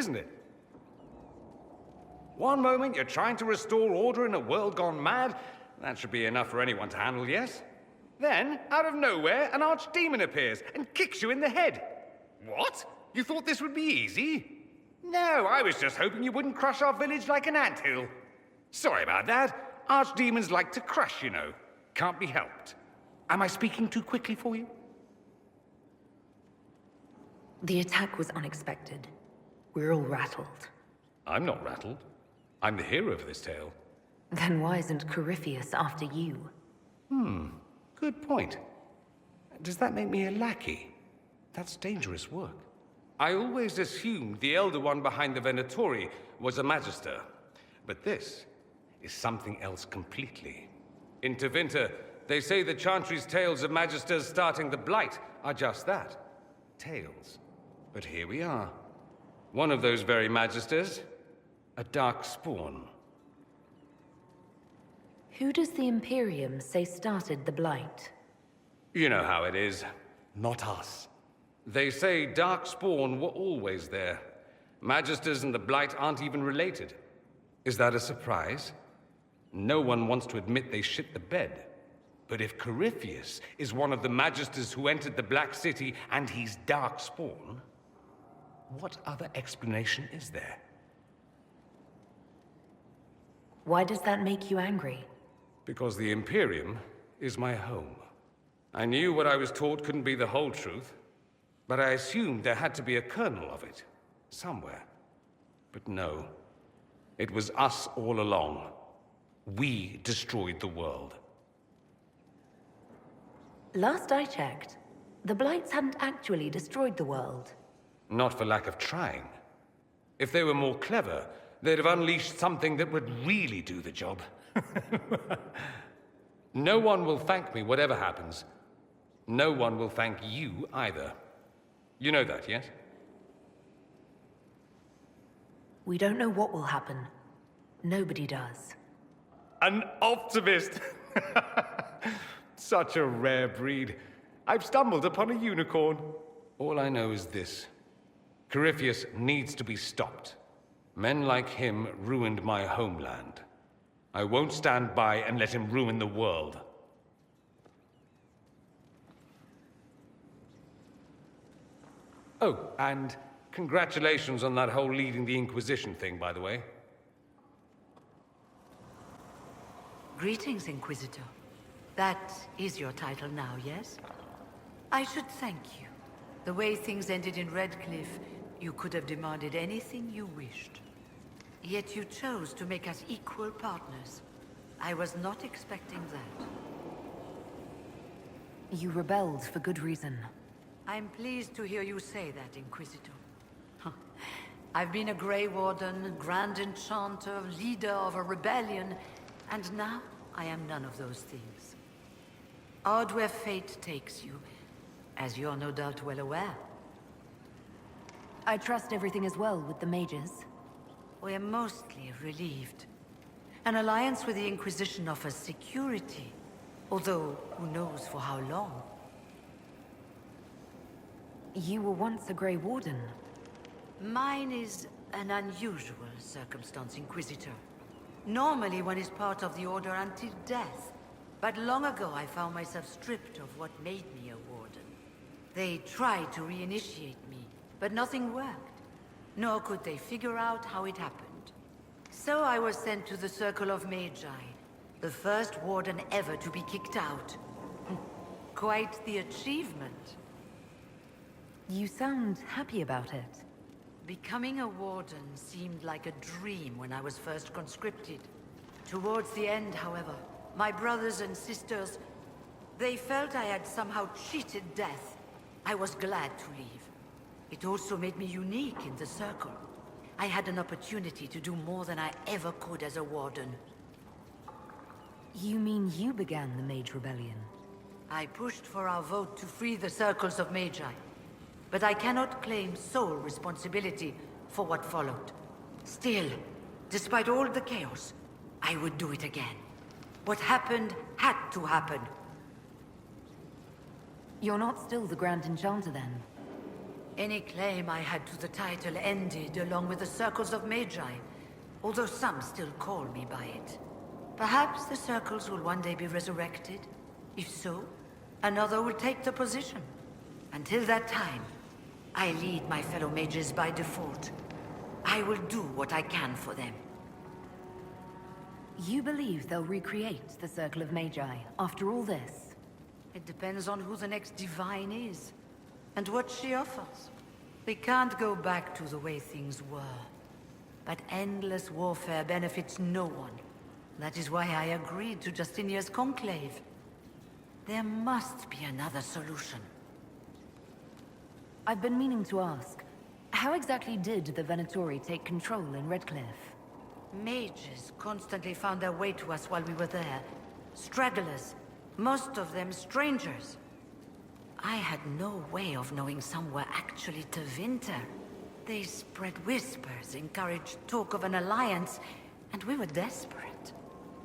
isn't it? One moment you're trying to restore order in a world gone mad. That should be enough for anyone to handle, yes? Then, out of nowhere, an archdemon appears and kicks you in the head. What? You thought this would be easy? No, I was just hoping you wouldn't crush our village like an anthill. Sorry about that. Archdemons like to crush, you know. Can't be helped. Am I speaking too quickly for you? The attack was unexpected. We're all rattled. I'm not rattled. I'm the hero of this tale. Then why isn't Corypheus after you? Good point. Does that make me a lackey? That's dangerous work. I always assumed the Elder One behind the Venatori was a Magister. But this is something else completely. In Tevinter, they say the Chantry's tales of Magisters starting the Blight are just that. Tales. But here we are. One of those very Magisters. A dark spawn. Who does the Imperium say started the Blight? You know how it is. Not us. They say Darkspawn were always there. Magisters and the Blight aren't even related. Is that a surprise? No one wants to admit they shit the bed. But if Corypheus is one of the Magisters who entered the Black City and he's Darkspawn, what other explanation is there? Why does that make you angry? Because the Imperium is my home. I knew what I was taught couldn't be the whole truth, but I assumed there had to be a kernel of it, somewhere. But no, it was us all along. We destroyed the world. Last I checked, the Blights hadn't actually destroyed the world. Not for lack of trying. If they were more clever, they'd have unleashed something that would really do the job. No one will thank me, whatever happens. No one will thank you either. You know that, yes? We don't know what will happen. Nobody does. An optimist! Such a rare breed. I've stumbled upon a unicorn. All I know is this. Corypheus needs to be stopped. Men like him ruined my homeland. I won't stand by and let him ruin the world. Oh, and congratulations on that whole leading the Inquisition thing, by the way. Greetings, Inquisitor. That is your title now, yes? I should thank you. The way things ended in Redcliffe, you could have demanded anything you wished. Yet you chose to make us equal partners. I was not expecting that. You rebelled for good reason. I'm pleased to hear you say that, Inquisitor. I've been a Grey Warden, Grand Enchanter, leader of a rebellion, and now I am none of those things. Odd where fate takes you, as you're no doubt well aware. I trust everything is well with the mages. We're mostly relieved. An alliance with the Inquisition offers security, although who knows for how long. You were once a Grey Warden. Mine is an unusual circumstance, Inquisitor. Normally one is part of the Order until death, but long ago I found myself stripped of what made me a Warden. They tried to reinitiate me, but nothing worked. Nor could they figure out how it happened. So I was sent to the Circle of Magi, the first Warden ever to be kicked out. Quite the achievement. You sound happy about it. Becoming a Warden seemed like a dream when I was first conscripted. Towards the end, however, my brothers and sisters, they felt I had somehow cheated death. I was glad to leave. It also made me unique in the Circle. I had an opportunity to do more than I ever could as a Warden. You mean you began the Mage Rebellion? I pushed for our vote to free the Circles of Magi. But I cannot claim sole responsibility for what followed. Still, despite all the chaos, I would do it again. What happened had to happen. You're not still the Grand Enchanter then? Any claim I had to the title ended along with the Circles of Magi, although some still call me by it. Perhaps the Circles will one day be resurrected. If so, another will take the position. Until that time, I lead my fellow mages by default. I will do what I can for them. You believe they'll recreate the Circle of Magi after all this? It depends on who the next divine is, and what she offers. We can't go back to the way things were. But endless warfare benefits no one. That is why I agreed to Justinia's conclave. There must be another solution. I've been meaning to ask, how exactly did the Venatori take control in Redcliffe? Mages constantly found their way to us while we were there. Stragglers, most of them strangers. I had no way of knowing some were actually Tevinter. They spread whispers, encouraged talk of an alliance, and we were desperate.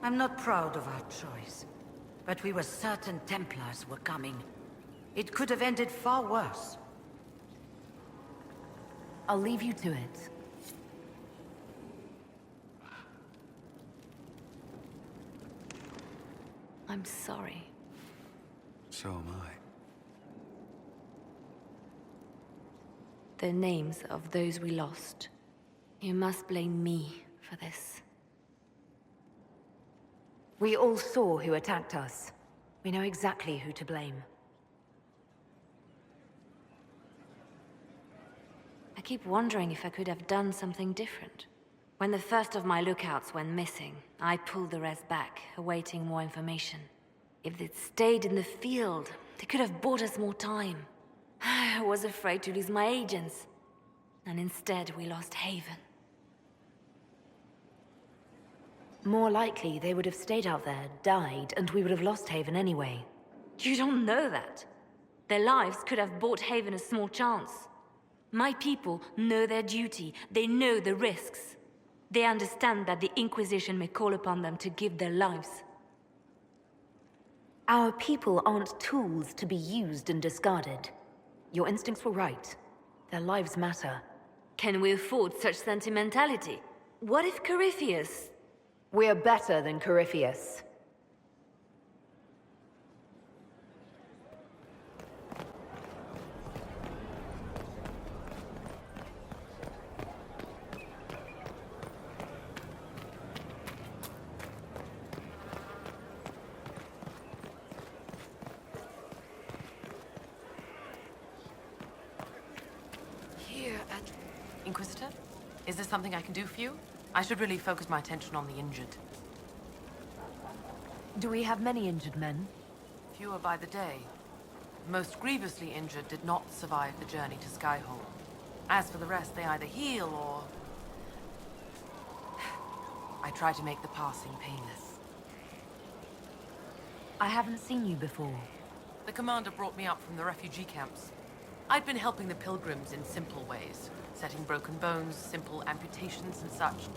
I'm not proud of our choice, but we were certain Templars were coming. It could have ended far worse. I'll leave you to it. I'm sorry. So am I. The names of those we lost. You must blame me for this. We all saw who attacked us. We know exactly who to blame. I keep wondering if I could have done something different. When the first of my lookouts went missing, I pulled the rest back, awaiting more information. If they'd stayed in the field, they could have bought us more time. I was afraid to lose my agents. And instead, we lost Haven. More likely, they would have stayed out there, died, and we would have lost Haven anyway. You don't know that. Their lives could have bought Haven a small chance. My people know their duty. They know the risks. They understand that the Inquisition may call upon them to give their lives. Our people aren't tools to be used and discarded. Your instincts were right. Their lives matter. Can we afford such sentimentality? What if Corypheus... We're better than Corypheus. Inquisitor? Is there something I can do for you? I should really focus my attention on the injured. Do we have many injured men? Fewer by the day. The most grievously injured did not survive the journey to Skyhold. As for the rest, they either heal or... I try to make the passing painless. I haven't seen you before. The commander brought me up from the refugee camps. I'd been helping the pilgrims in simple ways. Setting broken bones, simple amputations and such.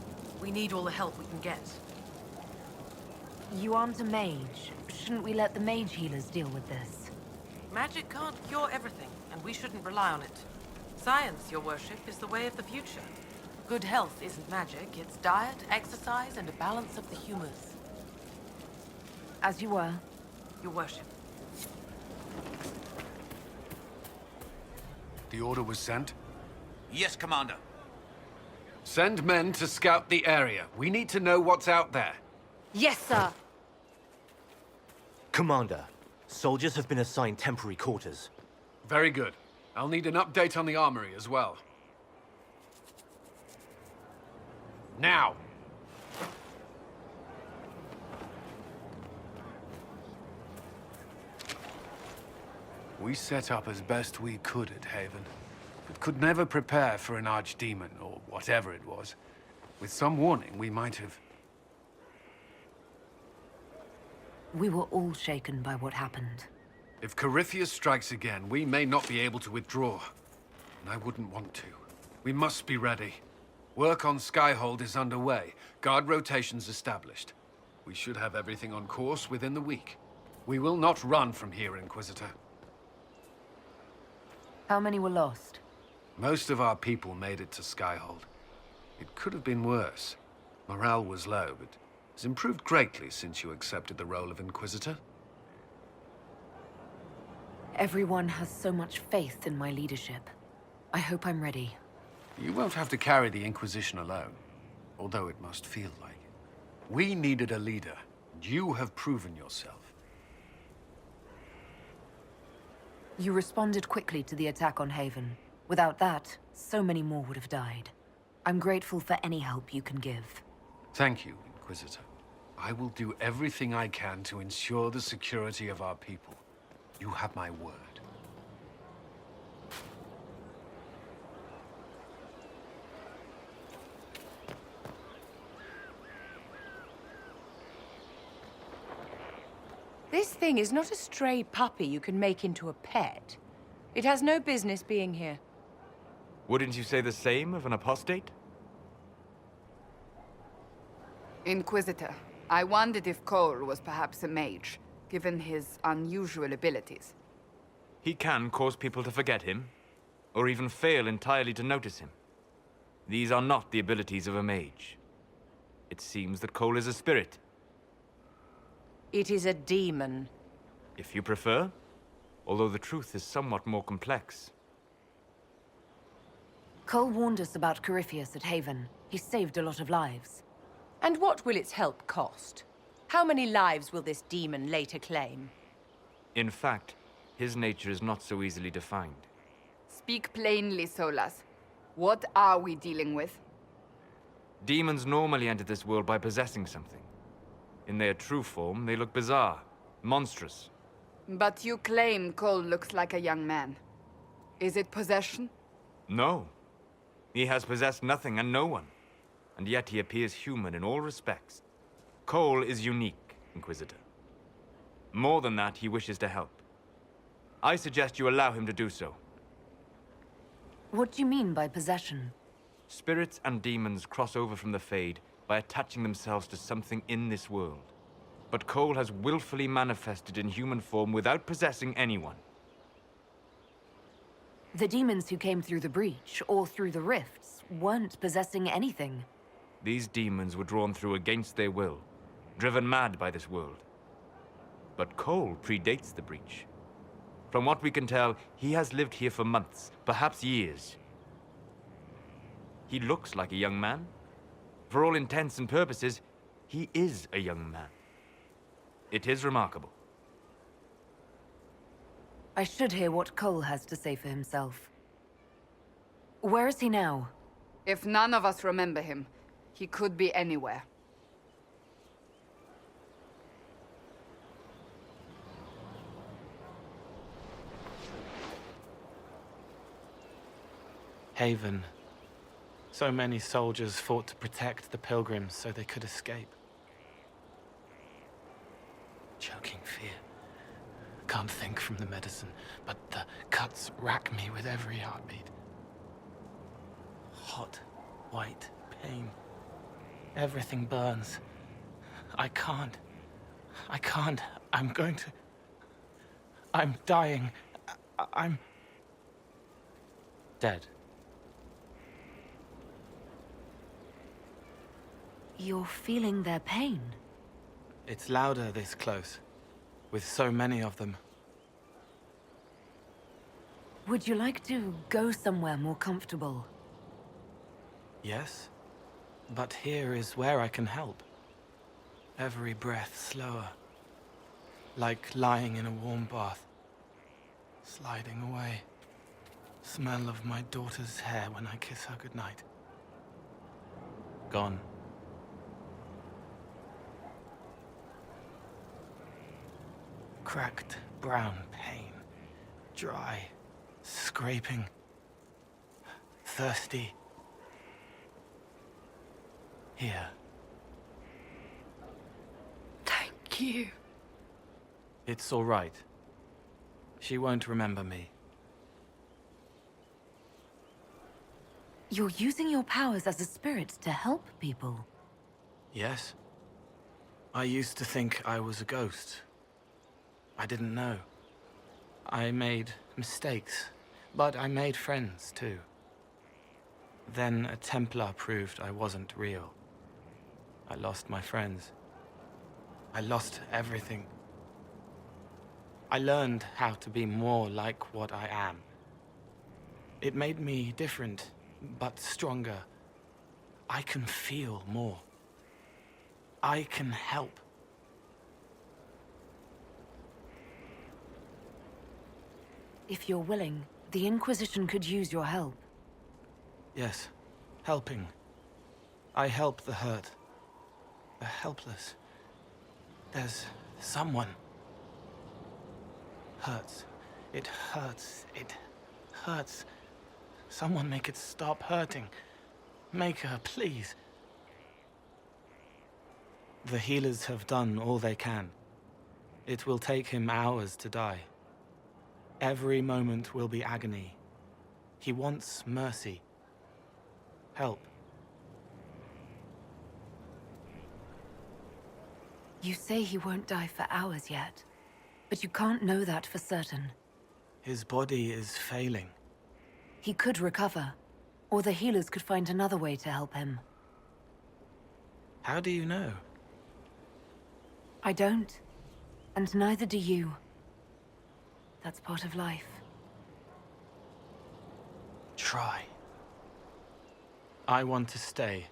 We need all the help we can get. You aren't a mage. Shouldn't we let the mage healers deal with this? Magic can't cure everything, and we shouldn't rely on it. Science, your worship, is the way of the future. Good health isn't magic, it's diet, exercise, and a balance of the humors. As you were. Your worship. The order was sent? Yes, Commander. Send men to scout the area. We need to know what's out there. Yes, sir! Commander, soldiers have been assigned temporary quarters. Very good. I'll need an update on the armory as well. Now! We set up as best we could at Haven, but could never prepare for an archdemon, or whatever it was. With some warning, we might have... We were all shaken by what happened. If Corypheus strikes again, we may not be able to withdraw. And I wouldn't want to. We must be ready. Work on Skyhold is underway. Guard rotations established. We should have everything on course within the week. We will not run from here, Inquisitor. How many were lost? Most of our people made it to Skyhold. It could have been worse. Morale was low, but it's improved greatly since you accepted the role of Inquisitor. Everyone has so much faith in my leadership. I hope I'm ready. You won't have to carry the Inquisition alone, although it must feel like it. We needed a leader, and you have proven yourself. You responded quickly to the attack on Haven. Without that, so many more would have died. I'm grateful for any help you can give. Thank you, Inquisitor. I will do everything I can to ensure the security of our people. You have my word. This thing is not a stray puppy you can make into a pet. It has no business being here. Wouldn't you say the same of an apostate? Inquisitor, I wondered if Cole was perhaps a mage, given his unusual abilities. He can cause people to forget him, or even fail entirely to notice him. These are not the abilities of a mage. It seems that Cole is a spirit. It is a demon. If you prefer, although the truth is somewhat more complex. Cole warned us about Corypheus at Haven. He saved a lot of lives. And what will its help cost? How many lives will this demon later claim? In fact, his nature is not so easily defined. Speak plainly, Solas. What are we dealing with? Demons normally enter this world by possessing something. In their true form, they look bizarre, monstrous. But you claim Cole looks like a young man. Is it possession? No. He has possessed nothing and no one. And yet he appears human in all respects. Cole is unique, Inquisitor. More than that, he wishes to help. I suggest you allow him to do so. What do you mean by possession? Spirits and demons cross over from the Fade by attaching themselves to something in this world. But Cole has willfully manifested in human form without possessing anyone. The demons who came through the breach, or through the rifts, weren't possessing anything. These demons were drawn through against their will, driven mad by this world. But Cole predates the breach. From what we can tell, he has lived here for months, perhaps years. He looks like a young man. For all intents and purposes, he is a young man. It is remarkable. I should hear what Cole has to say for himself. Where is he now? If none of us remember him, he could be anywhere. Haven. So many soldiers fought to protect the pilgrims so they could escape. Choking fear. Can't think from the medicine, but the cuts rack me with every heartbeat. Hot, white pain. Everything burns. I can't. I'm going to... I'm dying. I'm... dead. You're feeling their pain. It's louder this close, with so many of them. Would you like to go somewhere more comfortable? Yes, but here is where I can help. Every breath slower, like lying in a warm bath, sliding away. Smell of my daughter's hair when I kiss her goodnight. Gone. Cracked brown pain, dry, scraping, thirsty. Here. Thank you. It's all right. She won't remember me. You're using your powers as a spirit to help people. Yes? I used to think I was a ghost. I didn't know. I made mistakes, but I made friends too. Then a Templar proved I wasn't real. I lost my friends. I lost everything. I learned how to be more like what I am. It made me different, but stronger. I can feel more. I can help. If you're willing, the Inquisition could use your help. Yes, helping. I help the hurt, the helpless. There's someone. Hurts. It hurts. It hurts. Someone make it stop hurting. Make her, please. The healers have done all they can. It will take him hours to die. Every moment will be agony. He wants mercy. Help. You say he won't die for hours yet, but you can't know that for certain. His body is failing. He could recover, or the healers could find another way to help him. How do you know? I don't, and neither do you. That's part of life. Try. I want to stay.